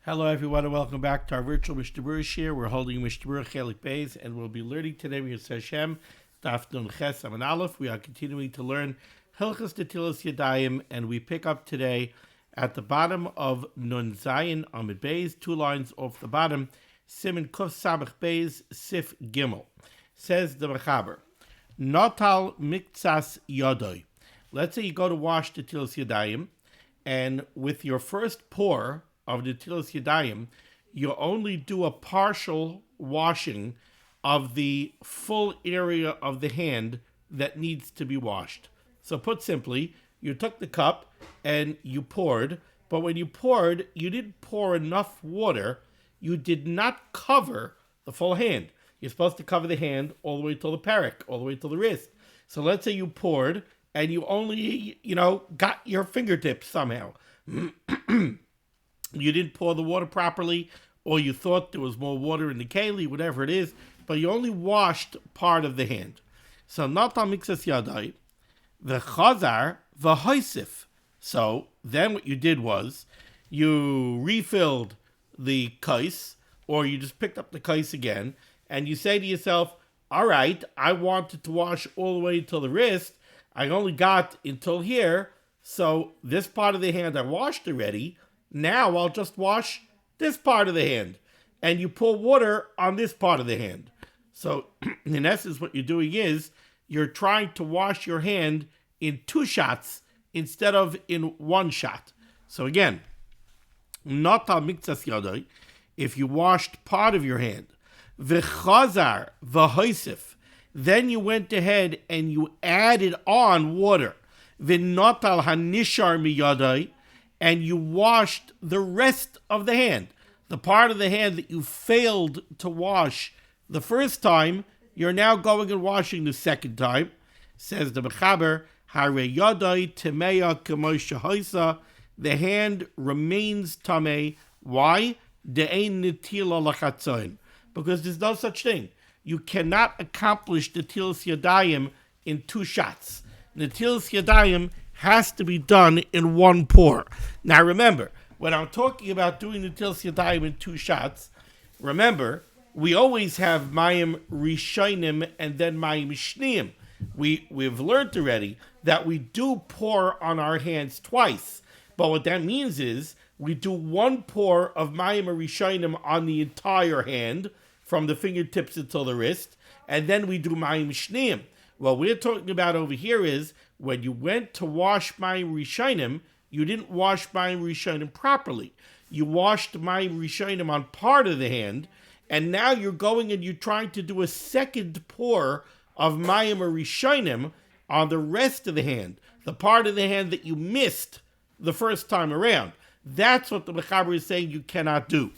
Hello, everyone, and welcome back to our virtual Mishnah Berurah here. We're holding Mishnah Berurah Chelik Beis, and we'll be learning today with Hashem Daf Nun Ches Amud Aleph. We are continuing to learn Hilchos Netilas Yadayim, and we pick up today at the bottom of Nun Zayin Amud Beis, 2 lines off the bottom, Siman Kuf Samach Beis Sif Gimel. Says the Mechaber, Notal Miktsas Yodoi. Let's say you go to wash Netilas Yadayim, and with your first pour of the Netilas Yadayim, you only do a partial washing of the full area of the hand that needs to be washed. So put simply, you took the cup and you poured, but when you poured, you didn't pour enough water. You did not cover the full hand. You're supposed to cover the hand all the way till the parak, all the way till the wrist. So let's say you poured and you only, got your fingertips somehow. You didn't pour the water properly, or you thought there was more water in the keli, whatever it is, but you only washed part of the hand. So Natal Mixas Yadai, the Chazar, the Hoisif. So then what you did was, you refilled the kais, or you just picked up the kais again, and you say to yourself, all right, I wanted to wash all the way till the wrist, I only got until here, so this part of the hand I washed already. Now I'll just wash this part of the hand. And you pour water on this part of the hand. So in essence, what you're doing is you're trying to wash your hand in 2 shots instead of in 1 shot. So again, Natal Miktsas Yadai, if you washed part of your hand, V'chazar v'hoisif, then you went ahead and you added on water, V'natal hanishar miyadai, and you washed the rest of the hand. The part of the hand that you failed to wash the first time, you're now going and washing the second time. Says the Mechaber, Hare yadai temeya k'moshe hoisa, the hand remains tamei. Why? De'ein netila lachatzoin. Because there's no such thing. You cannot accomplish Netilas Yadayim in 2 shots. Netilas Yadayim has to be done in 1 pour. Now remember, when I'm talking about doing Netilas Yadayim in 2 shots, remember, we always have Mayim Rishonim and then Mayim Shneim. We've learned already that we do pour on our hands twice. But what that means is we do 1 pour of Mayim Rishonim on the entire hand, from the fingertips until the wrist, and then we do Mayim Shneim. What we're talking about over here is when you went to wash Mayim Rishonim, you didn't wash Mayim Rishonim properly. You washed Mayim Rishonim on part of the hand, and now you're going and you're trying to do a second pour of Mayim Rishonim on the rest of the hand, the part of the hand that you missed the first time around. That's what the Mechaber is saying you cannot do.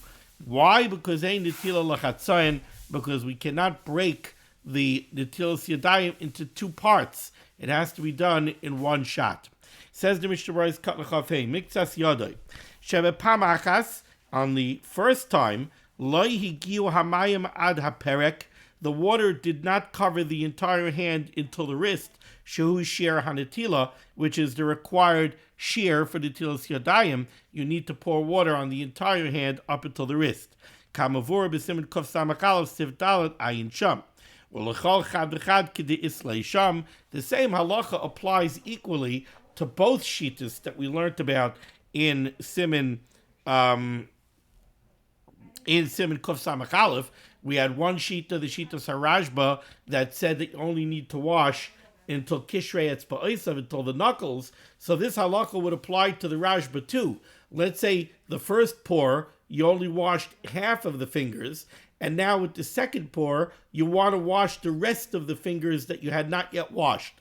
Why? Because ein netila lachatzayin, because we cannot break the Netilas Yadayim into 2 parts. It has to be done in 1 shot. Says the Mishnah Berurah cut l'chafei miktsas yadai shebepam achas, on the first time lo higiu hamayim ad haperek, the water did not cover the entire hand until the wrist, shehu shear hanetila, which is the required shear for the Netilas Yadayim. You need to pour water on the entire hand up until the wrist. Kamavur b'siman kuf samach aleph sif dalet ayin sham. The same halacha applies equally to both shitas that we learned about in Siman Kuf Samach Aleph. We had one shita, the shita Sarajba, that said that you only need to wash until Kishrei Etzba'osav, until the knuckles. So this halacha would apply to the Rajba too. Let's say the first pour, you only washed half of the fingers, and now with the second pour, you want to wash the rest of the fingers that you had not yet washed.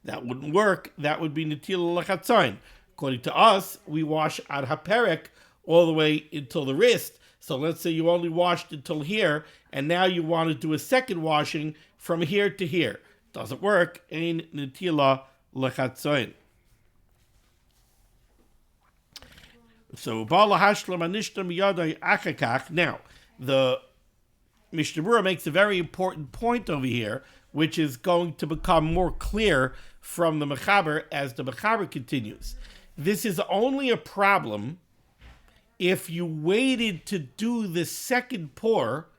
That wouldn't work. That would be netila lachatzayin. According to us, we wash ad haperek all the way until the wrist. So let's say you only washed until here, and now you want to do a second washing from here to here. Doesn't work. Ein netila lachatzayin. So now the Mishnah Berurah makes a very important point over here, which is going to become more clear from the Mechaber as the Mechaber continues. This is only a problem if you waited to do the second pour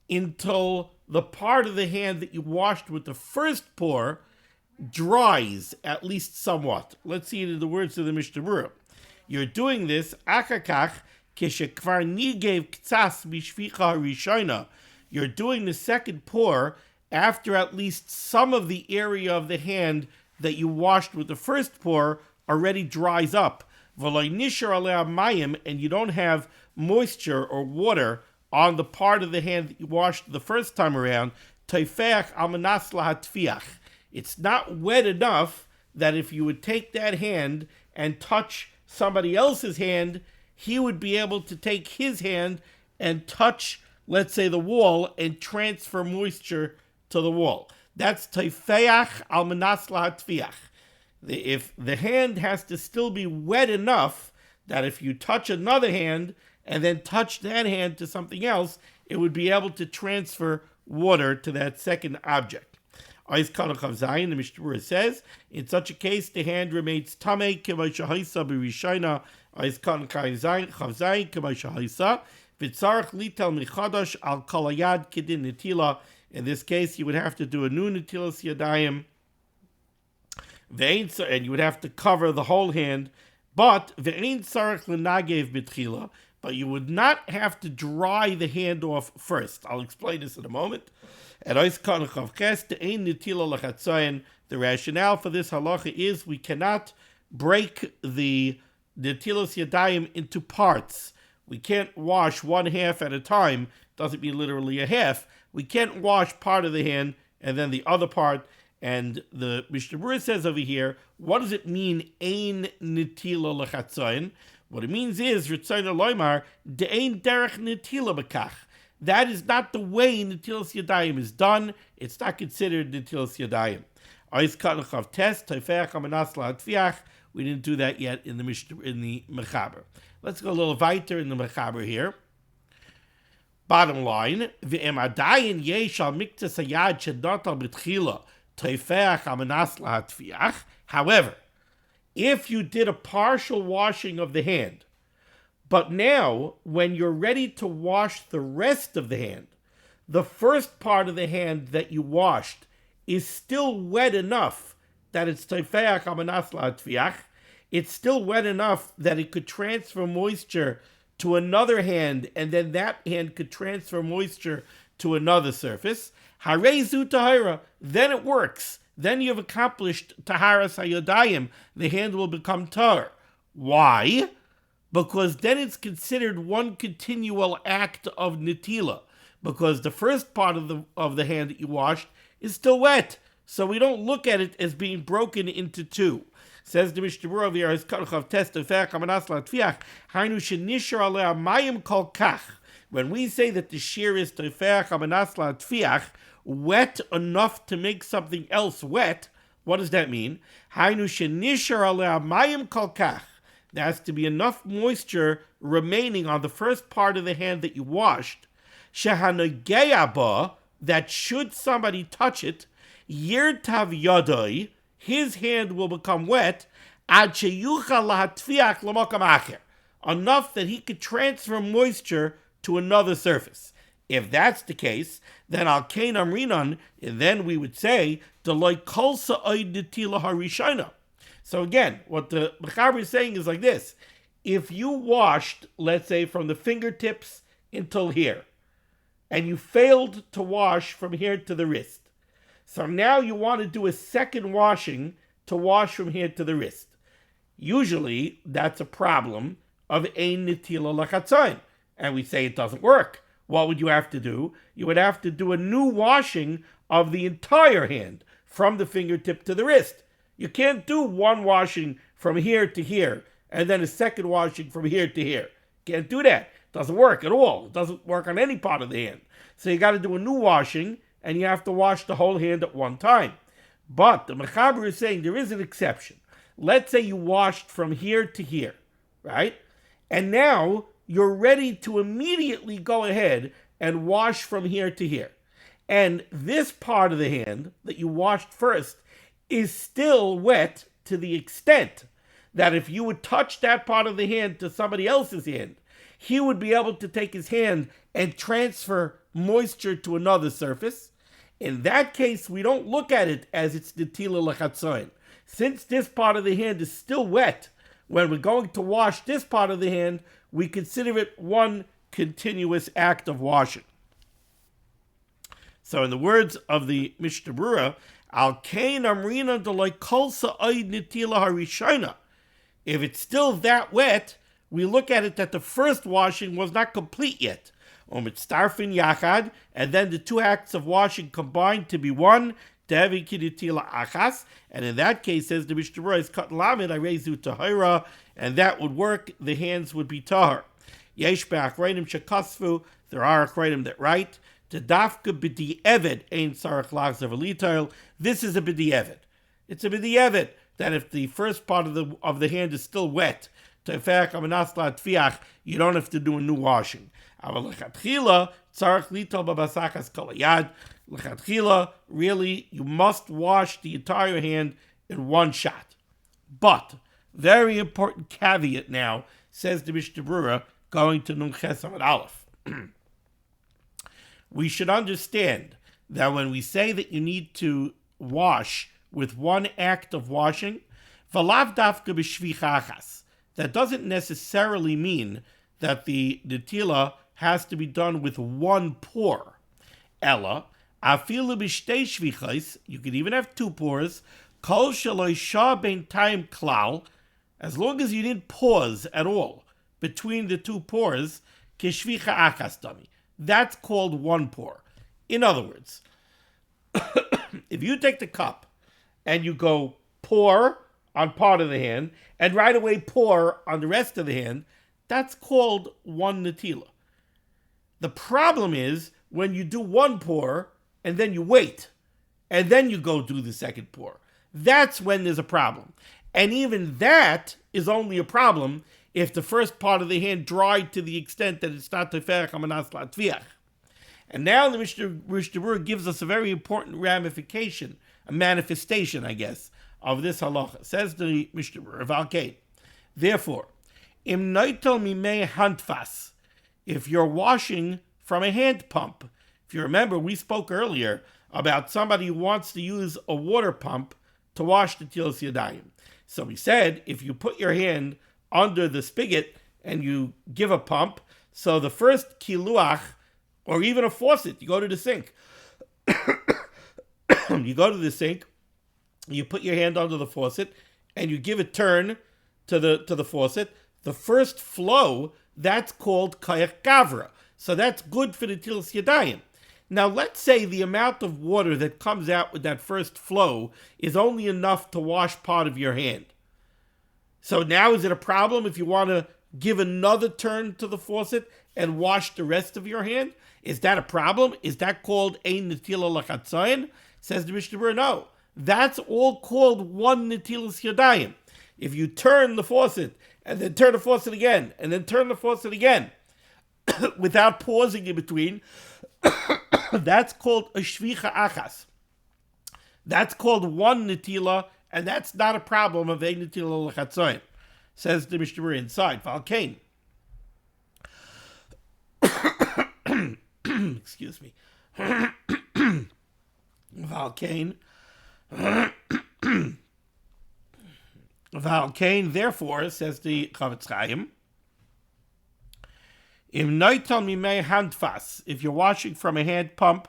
until the part of the hand that you washed with the first pour dries, at least somewhat. Let's see it in the words of the Mishnah Berurah. You're doing this, achakach, keshekvar nigev ktsas mishvicha rishona. You're doing the second pour after at least some of the area of the hand that you washed with the first pour already dries up. And you don't have moisture or water on the part of the hand that you washed the first time around. It's not wet enough that if you would take that hand and touch somebody else's hand, he would be able to take his hand and touch, let's say, the wall and transfer moisture to the wall. That's teifeach al manas lahatfiach. If the hand has to still be wet enough that if you touch another hand and then touch that hand to something else, it would be able to transfer water to that second object. The Mishnah Berurah says, in such a case, the hand remains tamei k'may shahaisa b'rishayna. V'tzarich litel michadash al kalayad kidin netila. In this case, you would have to do a new netilas yadayim, and you would have to cover the whole hand, but you would not have to dry the hand off first. I'll explain this in a moment. The rationale for this halacha is we cannot break the netilas yadayim into parts. We can't wash one half at a time. Doesn't mean literally a half. We can't wash part of the hand and then the other part. And the Mishnah Berurah says over here, what does it mean, ein netila lechatzayin? What it means is, Ritzayin loymar, de'ein derech netila bekach. That is not the way netilas yadayim is done. It's not considered netilas yadayim. Ois katnachav test, teifeach amanas lahatfiach. We didn't do that yet in the Mechaber. Let's go a little weiter in the Mechaber here. Bottom line, ve'em adayin yesh al miktas hayad shenatal b'tchila. However, if you did a partial washing of the hand, but now when you're ready to wash the rest of the hand, the first part of the hand that you washed is still wet enough that it's still wet enough that it could transfer moisture to another hand, and then that hand could transfer moisture to another surface. Harezu tahara, then it works. Then you've accomplished taharas hayodayim. The hand will become tahar. Why? Because then it's considered one continual act of netila. Because the first part of the hand that you washed is still wet. So we don't look at it as being broken into two. Says the Mishnah Berurah here, when we say that the shear is tefeach amanas la'atfiach, wet enough to make something else wet, what does that mean? Hainu shenishar alei mayim kolkach. There has to be enough moisture remaining on the first part of the hand that you washed, shehanogeya ba, that should somebody touch it, yirtav yadoi, his hand will become wet, ad sheyuchal lahatfiach l'makam acher, enough that he could transfer moisture to another surface. If that's the case, then al kein amrinan, then we would say deloi kolsa oid netila harishayna. So again, what the Mechaber is saying is like this: if you washed, let's say, from the fingertips until here, and you failed to wash from here to the wrist, so now you want to do a second washing to wash from here to the wrist. Usually, that's a problem of ein netila lachatzayin, and we say it doesn't work. What would you have to do? You would have to do a new washing of the entire hand, from the fingertip to the wrist. You can't do one washing from here to here, and then a second washing from here to here. Can't do that. It doesn't work at all. It doesn't work on any part of the hand. So you got to do a new washing, and you have to wash the whole hand at one time. But the Mechaber is saying there is an exception. Let's say you washed from here to here, right? And now you're ready to immediately go ahead and wash from here to here. And this part of the hand that you washed first is still wet to the extent that if you would touch that part of the hand to somebody else's hand, he would be able to take his hand and transfer moisture to another surface. In that case, we don't look at it as it's netila l'chatzoin. Since this part of the hand is still wet, when we're going to wash this part of the hand, we consider it one continuous act of washing. So in the words of the Mishnah Berurah, Al kain amrina deloi kol sa'id netila harishona. If it's still that wet, we look at it that the first washing was not complete yet. Starfin yachad, and then the two acts of washing combined to be one, devi kiditila achas, and in that case, says the Mishnah Berurah, is cut lamid, I raise you tahira, and that would work, the hands would be tahar. Yesh be'achreinim shekasfu, there are achreinim that write, to dafka b'di eved, ein sarach lachzav alitail, this is a b'di eved. It's a b'di eved, that if the first part of the hand is still wet, you don't have to do a new washing. Really, you must wash the entire hand in one shot. But, very important caveat now, says the Mishnah Berurah, going to Nun Ches Amud Aleph. We should understand that when we say that you need to wash with one act of washing, v'lav dafka b'shvicha achas, that doesn't necessarily mean that the netila has to be done with one pour. Ella, afilu b'shtei shvichos, you could even have two pours, kol shaloi shah ben taim klal, as long as you didn't pause at all between the two pours, keshvicha achas dami. That's called one pour. In other words, if you take the cup and you go pour on part of the hand, and right away pour on the rest of the hand, that's called one netila. The problem is when you do one pour, and then you wait, and then you go do the second pour. That's when there's a problem. And even that is only a problem if the first part of the hand dried to the extent that it's not teferech hamanas latviach. And now the Mishnah Berurah gives us a very important ramification, a manifestation, I guess, of this halacha. Says the Mishnah Berurah, Valkein. Therefore, im noitel mimei handfas, if you're washing from a hand pump. If you remember, we spoke earlier about somebody who wants to use a water pump to wash the tilas yadayim. So we said, if you put your hand under the spigot and you give a pump, so the first kiluach, or even a faucet, you go to the sink. You go to the sink, you put your hand under the faucet, and you give a turn to the faucet. The first flow, that's called kayak gavra. So that's good for the tilas yadayim. Now let's say the amount of water that comes out with that first flow is only enough to wash part of your hand. So now is it a problem if you want to give another turn to the faucet and wash the rest of your hand? Is that a problem? Is that called ein netila l'chatzayin? Says the Mishnah Berurah, no. That's all called one netilas yadayim. If you turn the faucet, and then turn the faucet again, and then turn the faucet again, without pausing in between, that's called a shvicha achas. That's called one netila, and that's not a problem of ein netila l'chatzayin. Says the Mishnah Berurah inside, Valkein. Excuse me. Valkein. Valkein, therefore, says the Chavetz Chaim, im noitel mimei handfas, if you're washing from a hand pump,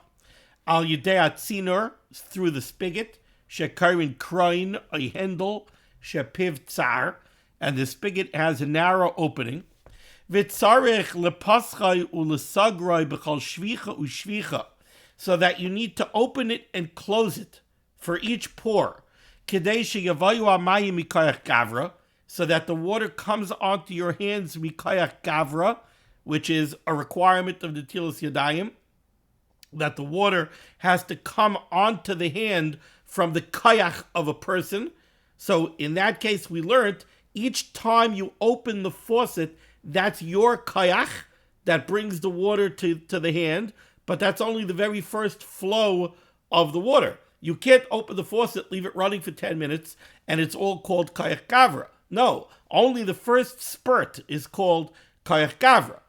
al yedei atzinur, through the spigot, shekarin kroin, a handle, shepiv tsar, and the spigot has a narrow opening, v'tzarech lepaschai ulesagroi b'chol shvicha u'shvicha, so that you need to open it and close it for each pour, kedei sheyavayu hamayim mikayach gavra, so that the water comes onto your hands mikayach gavra, which is a requirement of the tilas yadayim, that the water has to come onto the hand from the kayach of a person. So in that case, we learned each time you open the faucet, that's your kayach that brings the water to the hand, but that's only the very first flow of the water. You can't open the faucet, leave it running for 10 minutes, and it's all called kayach gavra. No, only the first spurt is called koyach gavra.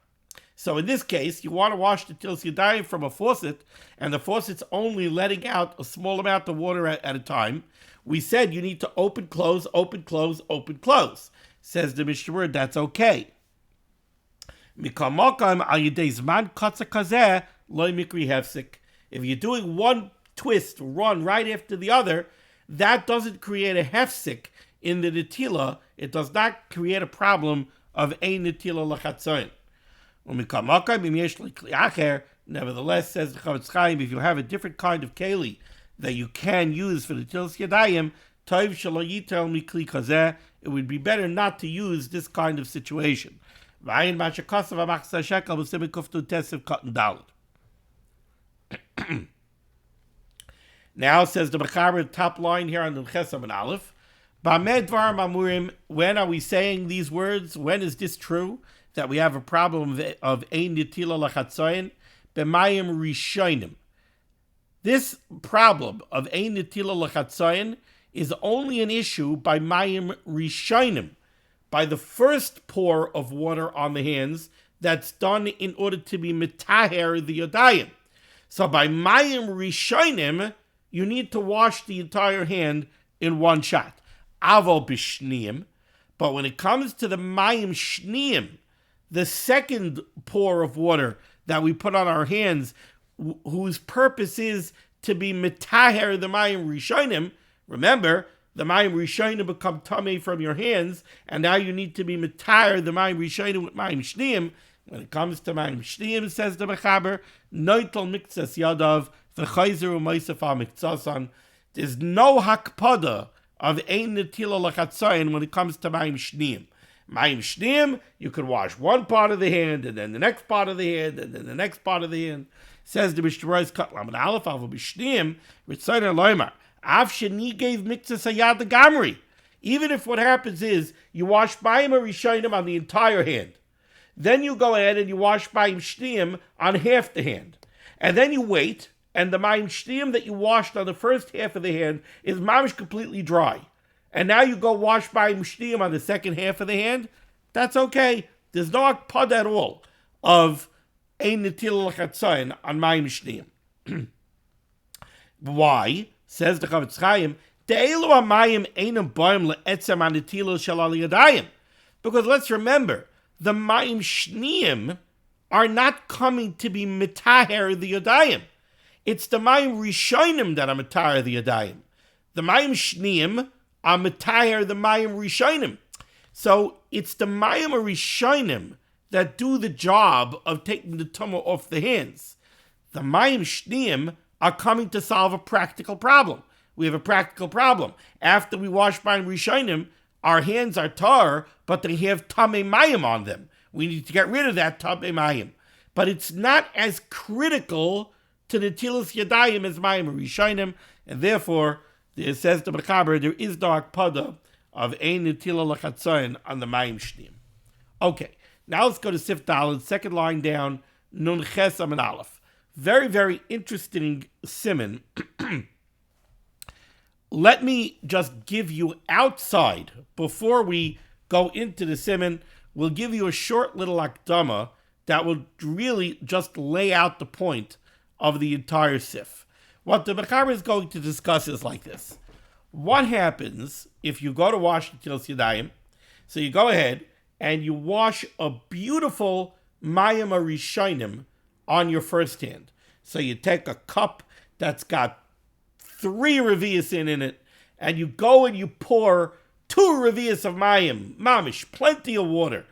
So in this case, you want to wash the tilas yadayim from a faucet, and the faucet's only letting out a small amount of water at a time. We said you need to open, close, open, close, open, close. Says the Mishnah Berurah, that's okay. If you're doing one twist, run right after the other, that doesn't create a hefsik in the netila. It does not create a problem of a netila lachatzayin. Nevertheless, says the Chavetz Chaim, if you have a different kind of keli that you can use for the tilas yadayim, toiv shelo yitel mikli kazeh, it would be better not to use this kind of situation. Now says the Mechaber, top line here on the Chesam and Aleph. When are we saying these words? When is this true? That we have a problem of ein netila lachatzayin b'mayim rishonim. This problem of ein netila lachatzayin is only an issue by mayim rishonim, by the first pour of water on the hands that's done in order to be mitaher the yadayim. So by mayim rishonim, you need to wash the entire hand in one shot. Avol b'shniim, but when it comes to the mayim shniim, the second pour of water that we put on our hands, whose purpose is to be mitaher the mayim rishonim. Remember, the mayim rishonim become tamei from your hands, and now you need to be mitaher the mayim rishonim with mayim shniim. When it comes to mayim shniim, says the Mechaber, noitel miktsas yadav v'chayzer u'moisef ha'miktasan. There's no hakpada of ein netila lachatzayin when it comes to mayim shniim. Mayim shniim, you could wash one part of the hand, and then the next part of the hand, and then the next part of the hand. Says the Mishnah Berurah's Katlam and Aleph Avol b'shniim ritzayner loymar av sheni gave miktsas hayad the gamri. Even if what happens is you wash mayim rishonim on the entire hand, then you go ahead and you wash mayim shniim on half the hand, and then you wait, and the mayim shniim that you washed on the first half of the hand is mamish completely dry. And now you go wash mayim shniim on the second half of the hand, that's okay. There's no akpad at all of ein netila lachatzayin on mayim shniim. Why? Says the Chavetz Chaim, de'elu hamayim einam boim le'etzem hanetila shel al yadayim. Because let's remember, the mayim shniim are not coming to be mitaher the yadayim. It's the mayim rishonim that are mitaher the yadayim. The mayim shniim are mitaher the mayim rishonim. So it's the mayim rishonim that do the job of taking the tumah off the hands. The mayim shniim are coming to solve a practical problem. We have a practical problem. After we wash mayim rishonim, our hands are tar, but they have tamei mayim on them. We need to get rid of that tamei mayim. But it's not as critical to the tilas yadayim as mayim rishonim, and therefore, it says the Mechaber, there is no akpada of ein netila lachatzayin on the mayim shniim. Okay, now let's go to Sif Daled, second line down, Nun Ches Amid Aleph. Very, very interesting Siman. Let me just give you outside, before we go into the Siman, we'll give you a short little akdama that will really just lay out the point of the entire Sif. What the Mechaber is going to discuss is like this. What happens if you go to wash the tilas yadayim? So you go ahead and you wash a beautiful mayim rishonim on your first hand. So you take a cup that's got 3 revius in it, and you go and you pour 2 revius of mayim, mamish, plenty of water,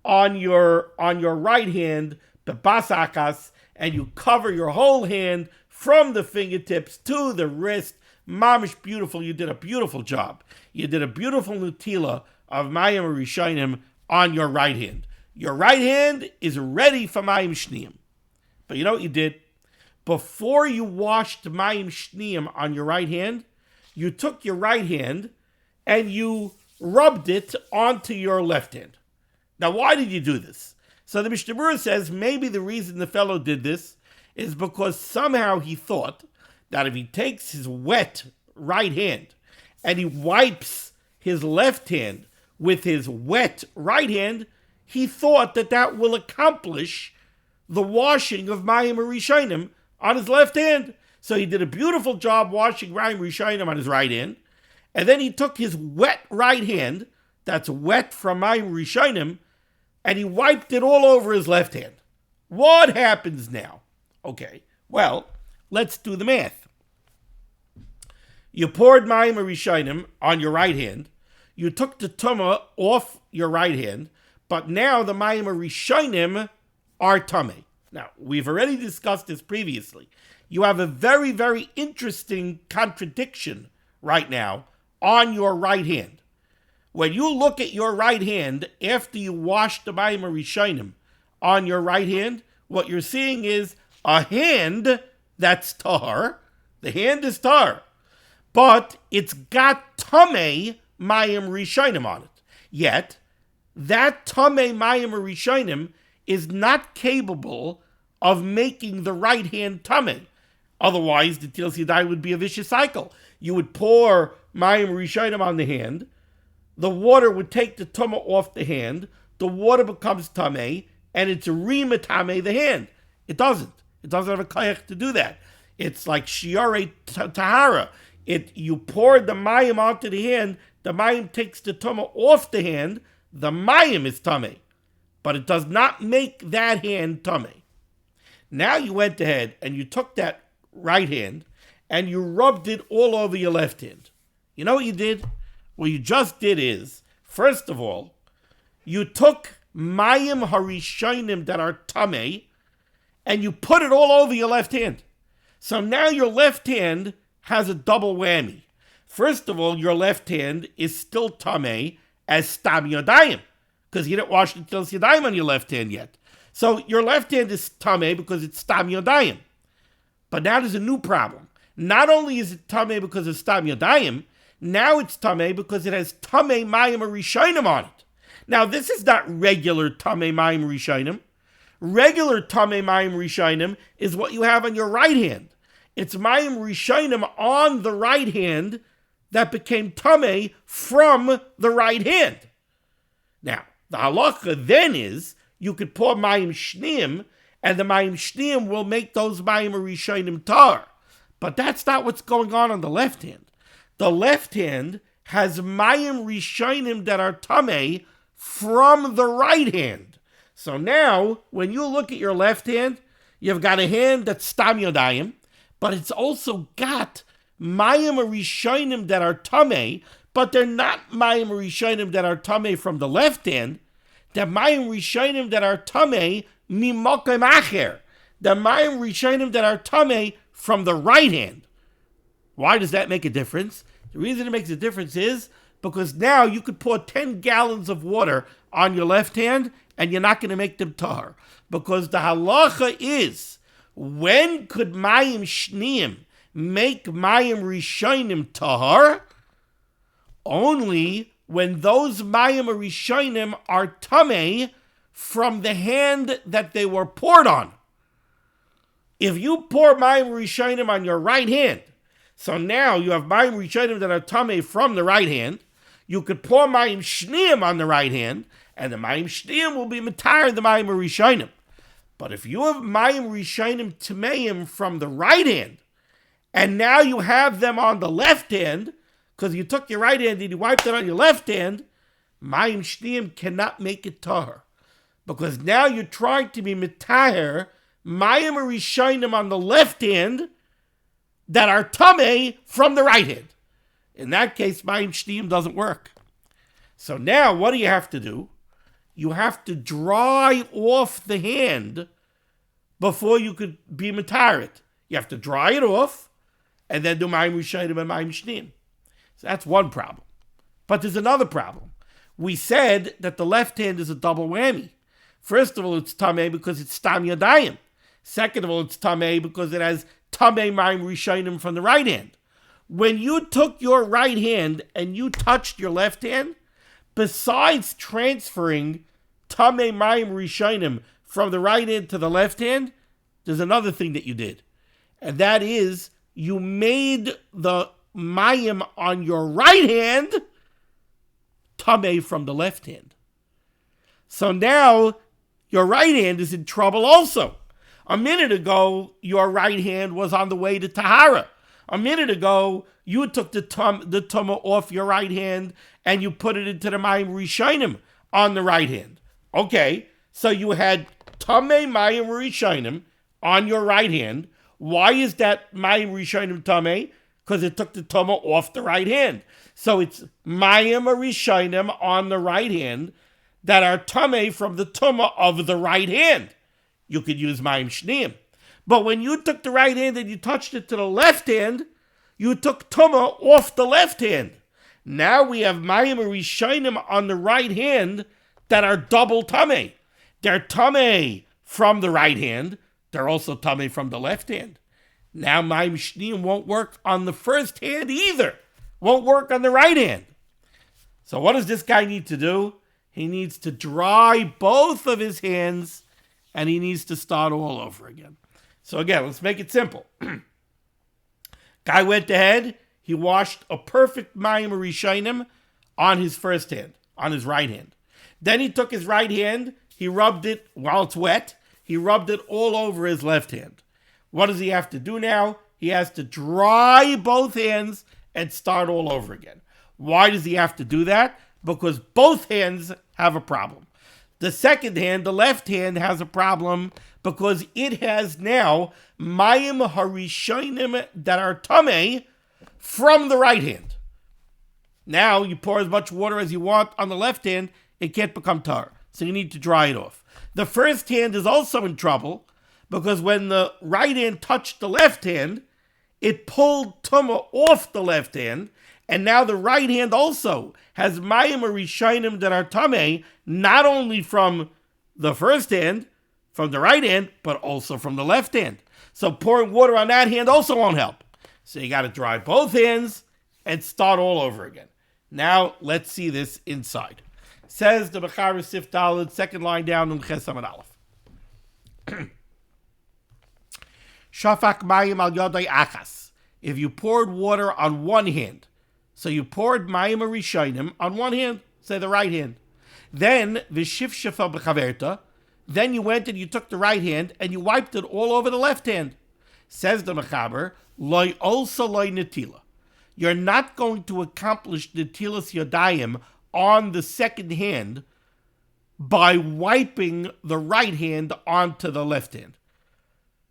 on your right hand, the basakas, and you cover your whole hand from the fingertips to the wrist. Mamish beautiful. You did a beautiful job. You did a beautiful netila of mayim rishonim on your right hand. Your right hand is ready for mayim shniim. But you know what you did? Before you washed mayim shniim on your right hand, you took your right hand and you rubbed it onto your left hand. Now, why did you do this? So the Mishnah Berurah says maybe the reason the fellow did this is because somehow he thought that if he takes his wet right hand and he wipes his left hand with his wet right hand, he thought that will accomplish the washing of Mayim Rishonim on his left hand. So he did a beautiful job washing Mayim Rishonim on his right hand, and then he took his wet right hand, that's wet from Mayim Rishonim, and he wiped it all over his left hand. What happens now? Okay, well, let's do the math. You poured Mayim Rishonim on your right hand, you took the tumah off your right hand, but now the Mayim Rishonim are tamei. Now, we've already discussed this previously. You have a very, very interesting contradiction right now on your right hand. When you look at your right hand after you wash the Mayim Rishonim on your right hand, what you're seeing is a hand that's tahar. The hand is tahar, but it's got tamei Mayim Rishonim on it. Yet, that tamei Mayim Rishonim is not capable of making the right hand tamei. Otherwise, the Tilas Yadayim would be a vicious cycle. You would pour Mayim Rishonim on the hand, the water would take the tumah off the hand, the water becomes tamei, and it's re-matamei the hand. It doesn't. It doesn't have a kayach to do that. It's like shiarei tahara. You pour the mayim onto the hand, the mayim takes the tumah off the hand, the mayim is tamei, but it does not make that hand tamei. Now you went ahead and you took that right hand and you rubbed it all over your left hand. You know what you did? What you just did is, first of all, you took mayim harishonim that are tamei and you put it all over your left hand. So now your left hand has a double whammy. First of all, your left hand is still tamei as stam yadayim, because you didn't wash the tilas yadayim on your left hand yet. So your left hand is tamei because it's stam yadayim. But now there's a new problem. Not only is it tamei because of stam yadayim, now it's tamei because it has tamei mayim rishonim on it. Now this is not regular tamei mayim rishonim. Regular tamei mayim rishonim is what you have on your right hand. It's mayim rishonim on the right hand that became tamei from the right hand. Now, the halacha then is you could pour mayim shneim, and the mayim shneim will make those mayim rishonim tar. But that's not what's going on the left hand. The left hand has mayim rishonim that are tamei from the right hand. So now, when you look at your left hand, you've got a hand that's stam yodayim, but it's also got mayim rishonim that are tamei, but they're not mayim rishonim that are tamei from the left hand. They're mayim rishonim that are tamei mimokem acher. They're mayim rishonim that are tamei from the right hand. Why does that make a difference? The reason it makes a difference is because now you could pour 10 gallons of water on your left hand and you're not going to make them tahar. Because the halacha is, when could mayim shneim make mayim rishonim tahar? Only when those mayim rishonim are tamei from the hand that they were poured on. If you pour mayim rishonim on your right hand, so now you have mayim rishonim that are tamei from the right hand, you could pour mayim shneim on the right hand, and the mayim shneim will be matar the mayim rishonim. But if you have mayim rishonim tameim from the right hand, and now you have them on the left hand, because you took your right hand and you wiped it on your left hand, mayim shneim cannot make it tahar. Because now you're trying to be matar mayim rishonim on the left hand that are tamei from the right hand. In that case, mayim shneim doesn't work. So now what do you have to do? You have to dry off the hand before you could be matar it. You have to dry it off and then do mayim rishonim and mayim shneim. So that's one problem. But there's another problem. We said that the left hand is a double whammy. First of all, it's tamei because it's stam yadayim. Second of all, it's tamei because it has tamei mayim rishonim from the right hand. When you took your right hand and you touched your left hand, besides transferring tamei mayim rishonim from the right hand to the left hand, there's another thing that you did. And that is, you made the mayim on your right hand tamei from the left hand. So now your right hand is in trouble also. A minute ago, your right hand was on the way to Tahara. A minute ago, you took the tumah off your right hand and you put it into the Mayim Rishonim on the right hand. Okay, so you had Tameh Mayim Rishonim on your right hand. Why is that Mayim Rishonim Tameh? Because it took the tumah off the right hand. So it's Mayim Rishonim on the right hand that are Tameh from the tumah of the right hand. You could use Mayim Shneim. But when you took the right hand and you touched it to the left hand, you took tumah off the left hand. Now we have Mayim Rishonim on the right hand that are double tameh. They're tameh from the right hand. They're also tameh from the left hand. Now Mayim Shneim won't work on the first hand either. Won't work on the right hand. So what does this guy need to do? He needs to dry both of his hands and he needs to start all over again. So again, let's make it simple. Guy went ahead, he washed a perfect Mayim Rishonim on his first hand, on his right hand. Then he took his right hand, he rubbed it while it's wet, he rubbed it all over his left hand. What does he have to do now? He has to dry both hands and start all over again. Why does he have to do that? Because both hands have a problem. The second hand, the left hand, has a problem because it has now Mayim Harishonim that are Tameh from the right hand. Now you pour as much water as you want on the left hand, it can't become tar. So you need to dry it off. The first hand is also in trouble because when the right hand touched the left hand, it pulled tumah off the left hand, and now the right hand also has Mayim Rishonim that are tameh, not only from the first hand, from the right hand, but also from the left hand. So pouring water on that hand also won't help. So you got to dry both hands and start all over again. Now let's see this inside. Says the Bechara Sif Daled, second line down in Ches Amud Aleph. Shafak Mayim al Yodai Achas. If you poured water on one hand, so you poured Mayim Rishonim on one hand, say the right hand. Then Vishifshafa B'chaverta. Then you went and you took the right hand and you wiped it all over the left hand. Says the Mechaber, Loi also Loi Netila. You're not going to accomplish Netilas Yodayim on the second hand by wiping the right hand onto the left hand.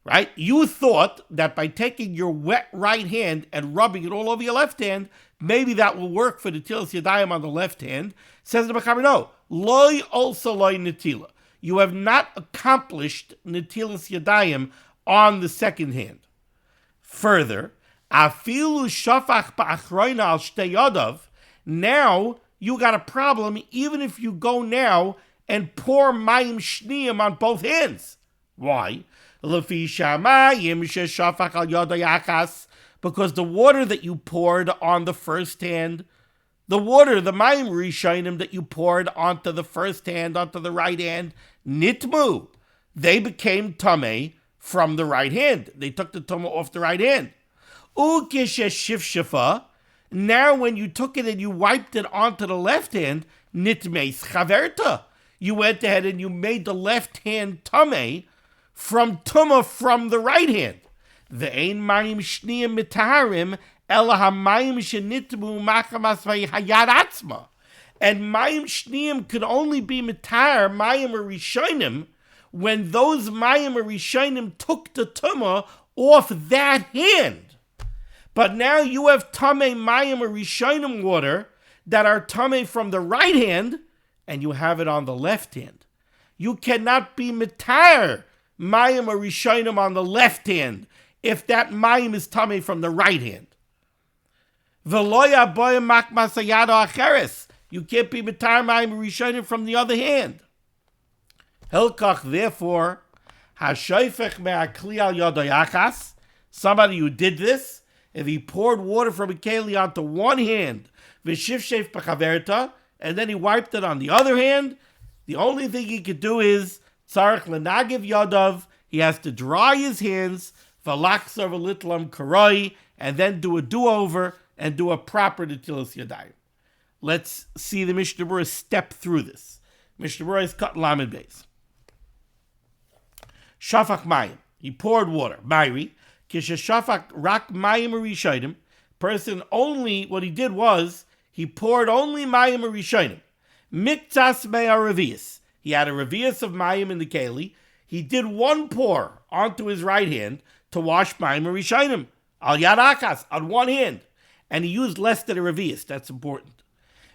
Right? You thought that by taking your wet right hand and rubbing it all over your left hand, maybe that will work for Netilas Yadayim on the left hand. Says the Mechaber, no. Loi also loi netila. You have not accomplished Netilas Yadayim on the second hand. Further, afilu shafach ba'achroina al shtei yodav. Now you got a problem even if you go now and pour mayim shneim on both hands. Why? Because the water that you poured on the first hand, the mayim rishonim that you poured onto the first hand, onto the right hand, nitmu, they became tameh from the right hand. They took the tumah off the right hand. Ukesheshifshafa, now when you took it and you wiped it onto the left hand, nitmeis chaverta, you went ahead and you made the left hand tameh from tumah from the right hand. Ve'ein mayim shniyim mitaharim ela hamayim shenitmu machamas v'hayad atzma. And mayim shniyim could only be mitar mayim rishonim when those mayim rishonim took the tumah off that hand. But now you have tameh mayim rishonim water that are tameh from the right hand, and you have it on the left hand. You cannot be mitar mayim rishonim on the left hand if that mayim is tameh from the right hand. Veloya boy makmas ayado acheres. You can't be mitar mayim rishonim from the other hand. Hilkach, therefore, hashoifech me'akli al yodo yachas. Somebody who did this, if he poured water from a keli onto one hand, v'shifshef b'chaverta, and then he wiped it on the other hand, the only thing he could do is tzarich lenagiv yodav. He has to dry his hands, v'lachzor v'litlam karoi, and then do a do-over and do a proper netilas yadayim. Let's see the Mishnah Berurah step through this. Mishnah Berurah is cut limud base. Shafak mayim. He poured water. Mayri. Kisha shafak rak mayim rishayim. Person only, what he did was, he poured only mayim rishayim. Miktas me'aravias. He had a revius of mayim in the keli. He did one pour onto his right hand to wash mayim rishayim. Al yad akas, on one hand. And he used less than a revius. That's important.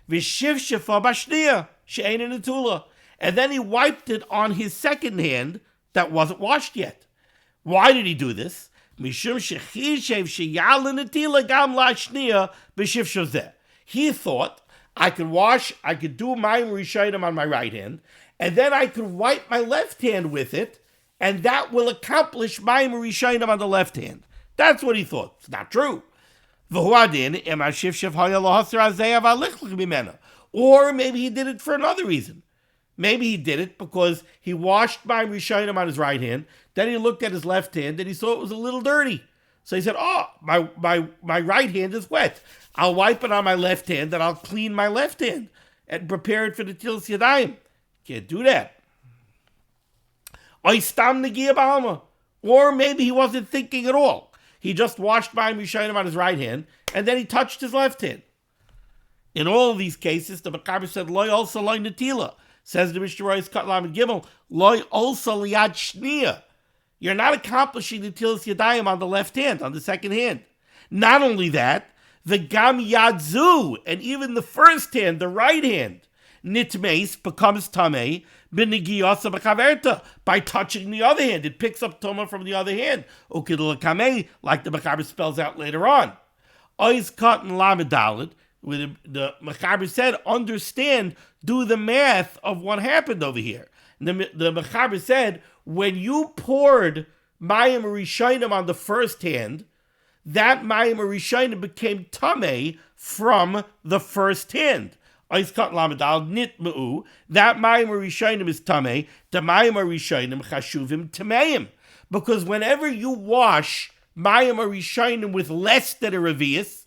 Vishiv shefa bashniya, she'ein netula. And then he wiped it on his second hand that wasn't washed yet. Why did he do this? Mishum shechishev sheyal netila gam lashniya b'shiv shozeh. He thought, I could do mayim rishayim on my right hand, and then I could wipe my left hand with it, and that will accomplish mayim rishayim on the left hand. That's what he thought. It's not true. Or maybe he did it for another reason. Maybe he did it because he washed mayim rishayim on his right hand, then he looked at his left hand and he saw it was a little dirty. So he said, my right hand is wet. I'll wipe it on my left hand and I'll clean my left hand and prepare it for the tilas yadayim. Can't do that. Or maybe he wasn't thinking at all. He just washed mayim rishayim on his right hand and then he touched his left hand. In all of these cases, the Mechaber said, loy also loy netila. Says the Mishnah Berurah cut lamid gimel, loy also liyad shniya. You're not accomplishing the tilas yadayim on the left hand, on the second hand. Not only that, the gam yadzu, and even the first hand, the right hand, nitmeis, becomes tamei, b'negiyasa b'chaverta, by touching the other hand. It picks up tuma from the other hand. Ukidul kamei, like the Mechaber spells out later on. Ois cut and lamid dalid, the Mechaber said, understand, do the math of what happened over here. The Mechaber said, when you poured mayim rishayim on the first hand, that mayim rishayim became tamei from the first hand. That mayim rishayim is tamei. The mayim rishayim chashuvim tameim. Because whenever you wash mayim rishayim with less than a revius,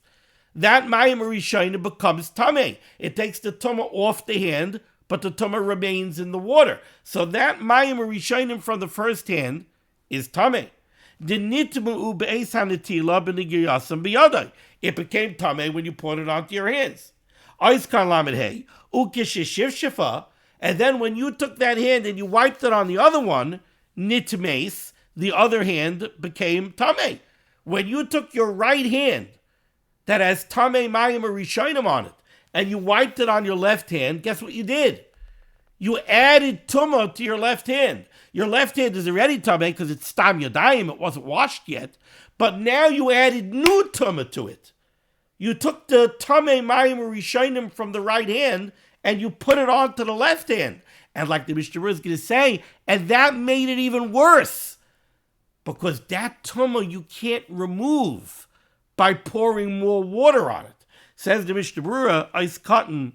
that mayim rishayim becomes tamei. It takes the tumah off the hand, but the tumah remains in the water. So that mayim rishayim from the first hand is tamei. It became tamei when you poured it onto your hands. And then when you took that hand and you wiped it on the other one, nitmeis, the other hand became tamei. When you took your right hand that has tamei mayim rishayim on it, and you wiped it on your left hand, guess what you did? You added tumah to your left hand. Your left hand is already tamei because it's stam yadayim, it wasn't washed yet, but now you added new tumah to it. You took the tamei mayim rishayim from the right hand and you put it onto the left hand. And like the Mishnah Berurah is going to say, and that made it even worse, because that tumah you can't remove by pouring more water on it. Says the Mishnah Berurah, Eis Katan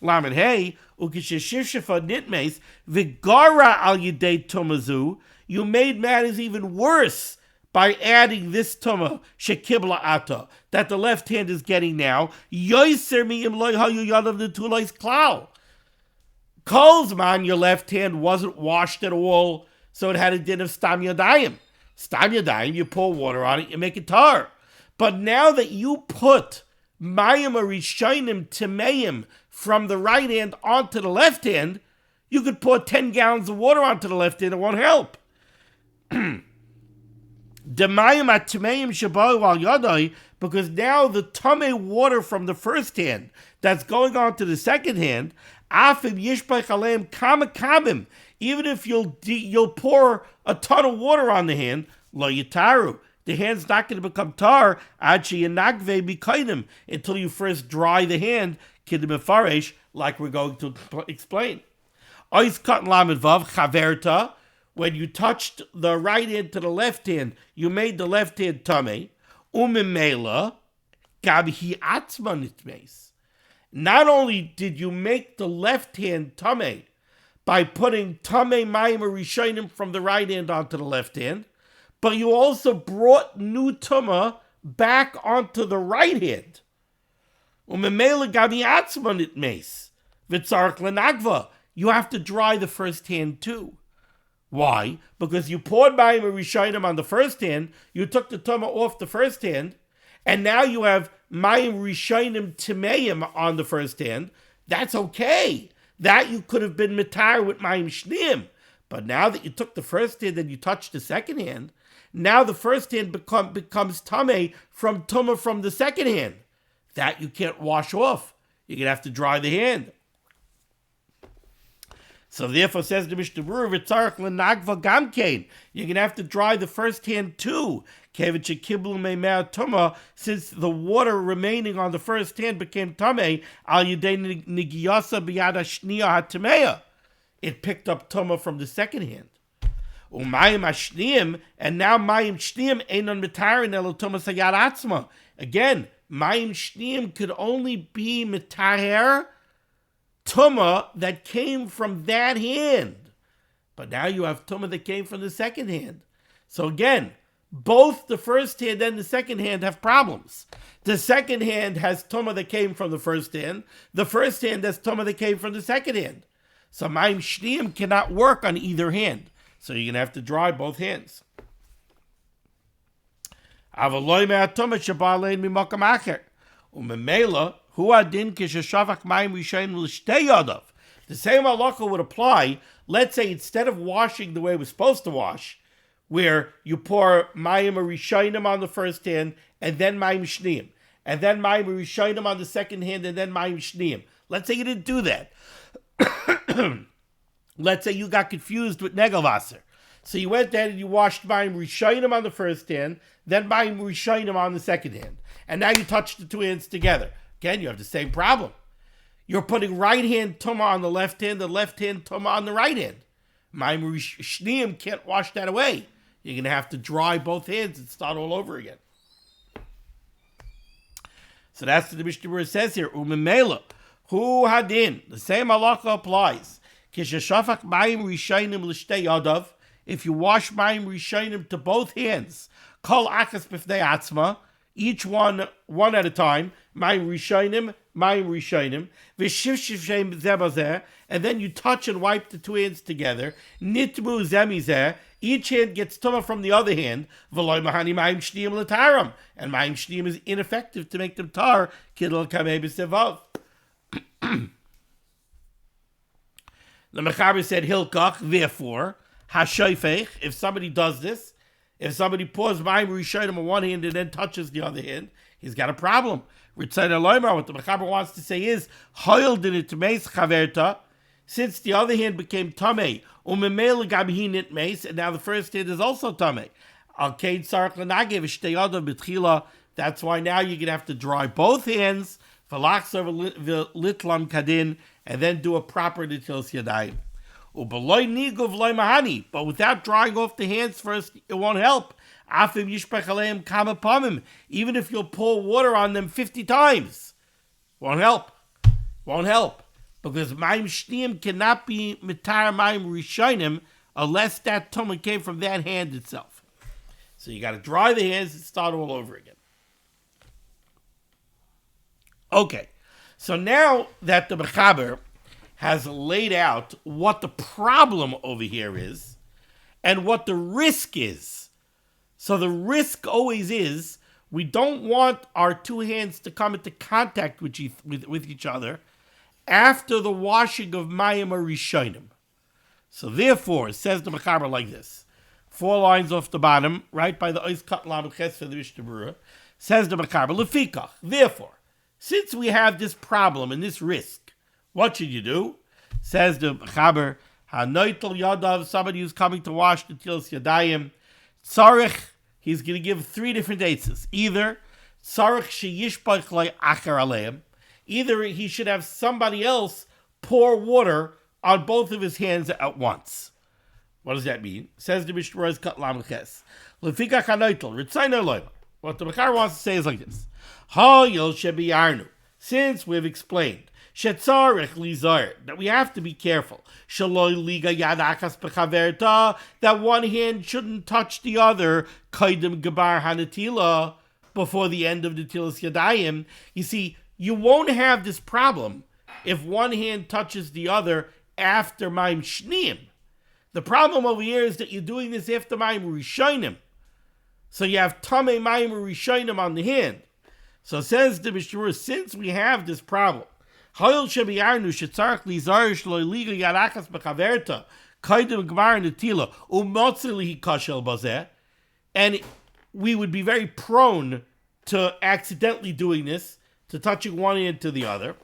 Lamed Hey, Ukishishifshifa Nitmes, Vigara al Yidei Tumazu, you made matters even worse by adding this tumah, Shekibla Ata, that the left hand is getting now, Yoiser mi im loy hayu yadav netulais klau. Kolzman, your left hand wasn't washed at all, so it had a din of stam yadayim. Stam yadayim, you pour water on it, you make it tar. But now that you put mayim rishayim tameim from the right hand onto the left hand, you could pour 10 gallons of water onto the left hand, it won't help. Because now the tamei water from the first hand that's going on to the second hand, even if you'll pour a ton of water on the hand, lo yitaru, the hand's not going to become tar until you first dry the hand, like we're going to explain. When you touched the right hand to the left hand, you made the left hand tamei. Not only did you make the left hand tamei by putting tamei mayim rishayim from the right hand onto the left hand, but you also brought new tumah back onto the right hand. you have to dry the first hand too. Why? Because you poured Mayim Rishayim on the first hand, you took the Tumah off the first hand, and now you have Mayim Rishayim Timeim on the first hand. That's okay. That you could have been Mitar with Mayim Shneim. But now that you took the first hand and you touched the second hand, now the first hand becomes Tameh from Tumah from the second hand. That you can't wash off. You're going to have to dry the hand. So therefore, says the Mishnah Berurah, V'tzarech l'nagva gamkein. You're going to have to dry the first hand too. Since the water remaining on the first hand became tamei, al yedei nigiyasa b'yad hashniya hatamea. It picked up tumah from the second hand. Umayim hashniim, and now mayim shniim einon mitarin elo tumah sayad atzma. Again, mayim shniim could only be mitaher tumah that came from that hand. But now you have tumah that came from the second hand. So again, both the first hand and the second hand have problems. The second hand has tumah that came from the first hand. The first hand has tumah that came from the second hand. So mayim shniim cannot work on either hand. So you're going to have to dry both hands. Avaloi me'atumah shabalein mimakam acher. Umemela hu adin kishashavak mayim rishayim l'shtei yadav. The same halakha would apply. Let's say instead of washing the way we're supposed to wash, where you pour mayim rishayim on the first hand and then mayim shneim, and then mayim rishayim on the second hand and then mayim shneim. Let's say you didn't do that. Let's say you got confused with negelvasser. So you went there and you washed mayim rishayim on the first hand, then mayim rishayim on the second hand. And now you touch the two hands together. Again, you have the same problem. You're putting right hand tumah on the left hand tumah on the right hand. Mayim shneim can't wash that away. You're going to have to dry both hands and start all over again. So that's what the Mishnah Berurah says here. Umemela hu hadin. The same halakha applies. Kishashafak mayim rishayim l'shtei yadav. If you wash mayim rishayim to both hands, kol akas b'fnei atzma, each one at a time, mayim rishayim, v'shivshiv zebazeh, and then you touch and wipe the two hands together, nitmu zemizeh, each hand gets tumah from the other hand, v'loy mahani mayim shniyim l'taram, and mayim shniyim is ineffective to make them tar, kidl kamei b'sevav. The Mechaber said, Hilkach, therefore, Hashoifech, if somebody does this, if somebody pours mayim rishayim on one hand and then touches the other hand, he's got a problem. What the Mechaber wants to say is, Hoil din it meis chaverta, since the other hand became tamei, umemel gabhin it meis, and now the first hand is also tamei. Al kein sarach l'nagev shtei yadav b'tchila. That's why now you're going to have to dry both hands, v'lachzor v'litlam kadin, and then do a proper netilas yadayim. U'b'loy niguv loy mahani, but without drying off the hands first, it won't help. Afim yishpech aleim kama pamim, even if you'll pour water on them 50 times, won't help. Won't help, because mayim shneim cannot be mitar mayim rishayim unless that tumah came from that hand itself. So you got to dry the hands and start all over again. Okay, so now that the Mechaber has laid out what the problem over here is and what the risk is. So the risk always is we don't want our two hands to come into contact with each other after the washing of mayim rishonim. So therefore, it says the Mechaber like this. 4 lines off the bottom, right by the Ois Kat Lamed Ches for the Mishnah Berurah, says the Mechaber, Lefikach, therefore, since we have this problem and this risk, what should you do? Says the Mechaber, Hanoitel Yadav, somebody who's coming to wash the Tilas Yadayim, Tzarech, he's going to give 3 different answers. Either Tzarech Sheyishbach Lei Acher Aleim, either he should have somebody else pour water on both of his hands at once. What does that mean? Says the Mishnah Berurah Kat Lamed Ches. Lefikach Hanoitel, Ritzayna Loima. What the Mechaber wants to say is like this. Ha'yil shebiyarnu. Since we've explained shetzarech lizar, that we have to be careful. Shaloi liga yad achas bechaverta, that one hand shouldn't touch the other. Kaidem gebar hanatila, before the end of the tilas yadayim. You see, you won't have this problem if one hand touches the other after Mayim Shneim. The problem over here is that you're doing this after Mayim Rishonim. So you have Tamei Mayim Rishonim on the hand. So says the Mishnah Berurah, since we have this problem, and we would be very prone to accidentally doing this, to touching one hand to the other.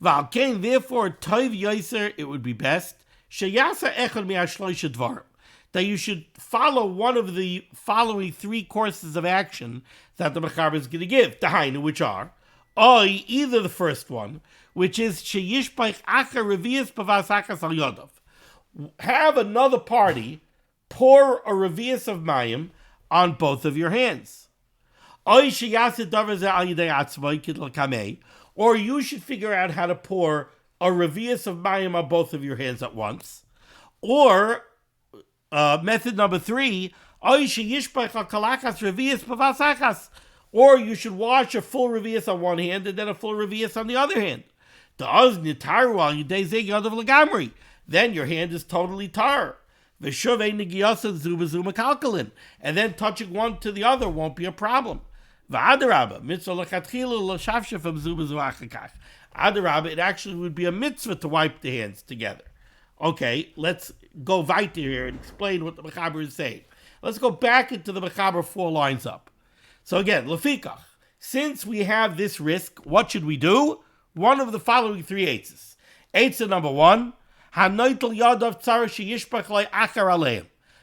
Therefore, it would be best that you should follow one of the following three courses of action that the Mechaber is going to give, which are, either the first one, which is have another party pour a revius of mayim on both of your hands. Or you should figure out how to pour a revius of mayim on both of your hands at once. Or method number 3, or you should wash a full revius on one hand and then a full revius on the other hand. Then your hand is totally tar. And then touching one to the other won't be a problem. It actually would be a mitzvah to wipe the hands together. Okay, let's go weiter here and explain what the Mechaber is saying. Let's go back into the Mechaber 4 lines up. So again, lefikach, since we have this risk, what should we do? One of the following three eitzes. Eitzah number 1,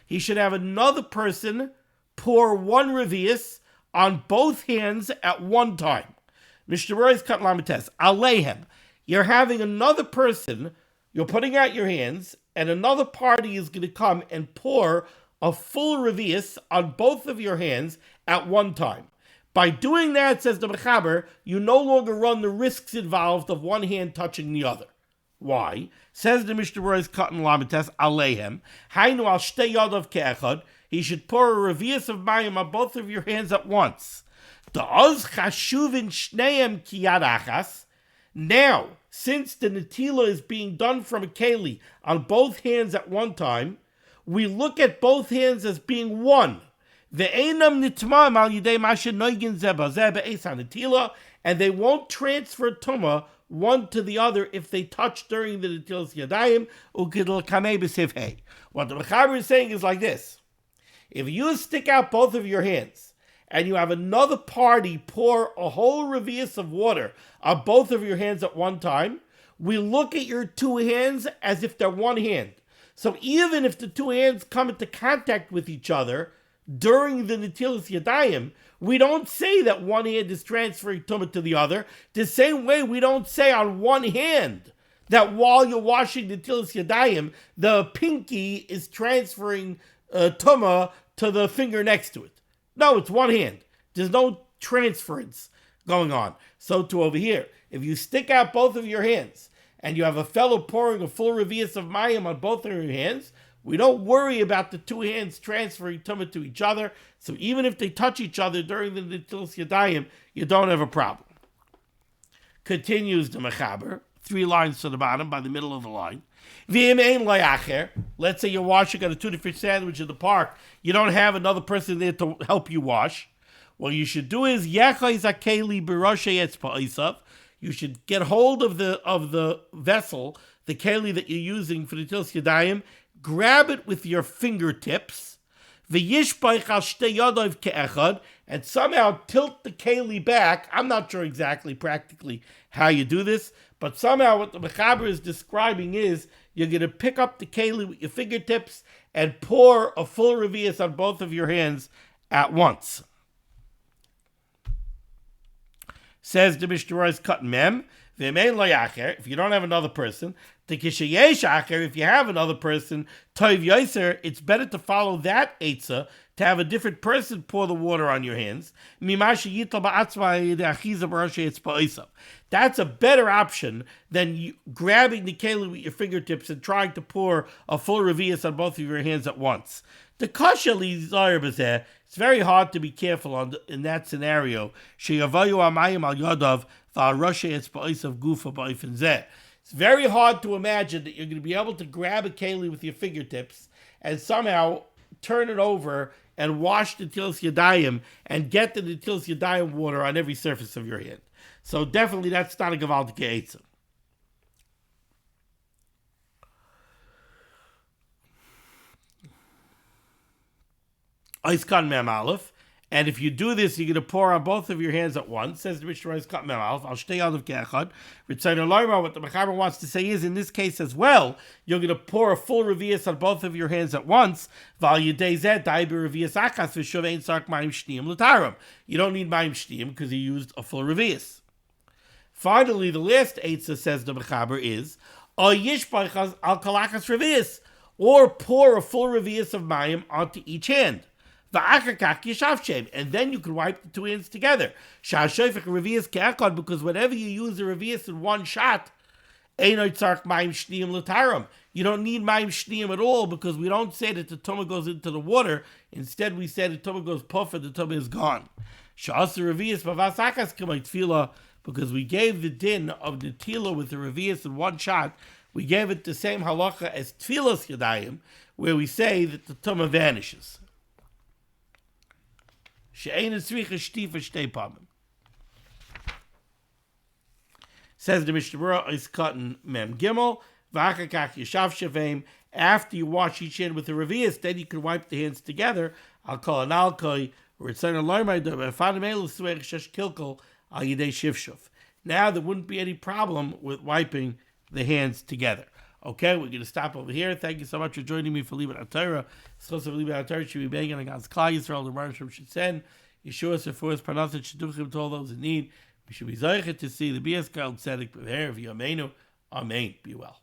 he should have another person pour one revius on both hands at one time. Mishnah Berurah is cut lamites. Alehem. You're having another person, you're putting out your hands, and another party is going to come and pour a full revius on both of your hands at one time. By doing that, says the Mechaber, you no longer run the risks involved of one hand touching the other. Why? Says the Mishnah Berurah is cut in lamites. Alehem. Hainu al shtei yadav ke'echad. He should pour a revius of mayim on both of your hands at once. Da'oz chashuvin shneim ki yad achas. Now, since the netila is being done from a keli on both hands at one time, we look at both hands as being one. Ve'enam nitmam al yidei mashe noigin ze bazeh be'es hanetila, and they won't transfer tumah one to the other if they touch during the netilas yadayim ukidl kamei b'sivhei. What the Mechaber is saying is like this. If you stick out both of your hands and you have another party pour a whole revius of water on both of your hands at one time, we look at your two hands as if they're one hand. So even if the two hands come into contact with each other during the netilas yadayim, we don't say that one hand is transferring tumah to the other. The same way we don't say on one hand that while you're washing the netilas yadayim, the pinky is transferring tumah to the finger next to it. No, it's one hand. There's no transference going on. So too over here, if you stick out both of your hands and you have a fellow pouring a full revius of mayim on both of your hands, we don't worry about the two hands transferring tumah to each other. So even if they touch each other during the netilas yadayim, you don't have a problem. Continues the Mechaber, 3 lines to the bottom by the middle of the line. Let's say you're washing at a tuna-fish sandwich in the park. You don't have another person there to help you wash. What you should do is you should get hold of the vessel, the keli that you're using for the netilas yadayim, grab it with your fingertips, and somehow tilt the keli back. I'm not sure exactly practically how you do this, but somehow what the Mechaber is describing is you're going to pick up the keli with your fingertips and pour a full revius on both of your hands at once. Says the Mishnah Berurah is cut mem. If you don't have another person, if you have another person, it's better to follow that eitzah, to have a different person pour the water on your hands. That's a better option than you grabbing the keli with your fingertips and trying to pour a full revius on both of your hands at once. The kasha lizayr, it's very hard to be careful in that scenario. It's very hard to imagine that you're going to be able to grab a keli with your fingertips and somehow turn it over and wash the Netilas Yadayim and get the Netilas Yadayim water on every surface of your hand. So definitely that's not a Gavaldik Eitzah. Oiskan Mem Aleph. And if you do this, you're going to pour on both of your hands at once. Says the Mishnah Berurah, Mem Aleph. I'll stay out of Ke'echad. What the Mechaber wants to say is, in this case as well, you're going to pour a full revius on both of your hands at once. You don't need Mayim Shniyim because you used a full revius. Finally, the last eitzah, says the Mechaber, is al kalakas revius, or pour a full revius of Mayim onto each hand. And then you can wipe the two hands together. Because whenever you use a revius in one shot, you don't need Mayim Shniyim at all, because we don't say that the tumah goes into the water. Instead, we say the tumah goes puff and the tumah is gone. Because we gave the din of the tefillah with the revius in one shot, we gave it the same halacha as tefillas yadayim, where we say that the tumah vanishes. Says the Mishnah Berurah, is cotton mem gimel. After you wash each hand with the revius, then you can wipe the hands together. I'll call an alkoi, or it's an now there wouldn't be any problem with wiping the hands together. Okay, we're going to stop over here. Thank you so much for joining me for limud HaTorah. Schos of limud HaTorah should be begging against Klal Yisrael. The Marshal should send Yeshua Sephor's Parnasset Shidduchim to all those in need. We should be zeichet to see the BS Kal Tzedek Be'er V'Yameinu. Amen. Be well.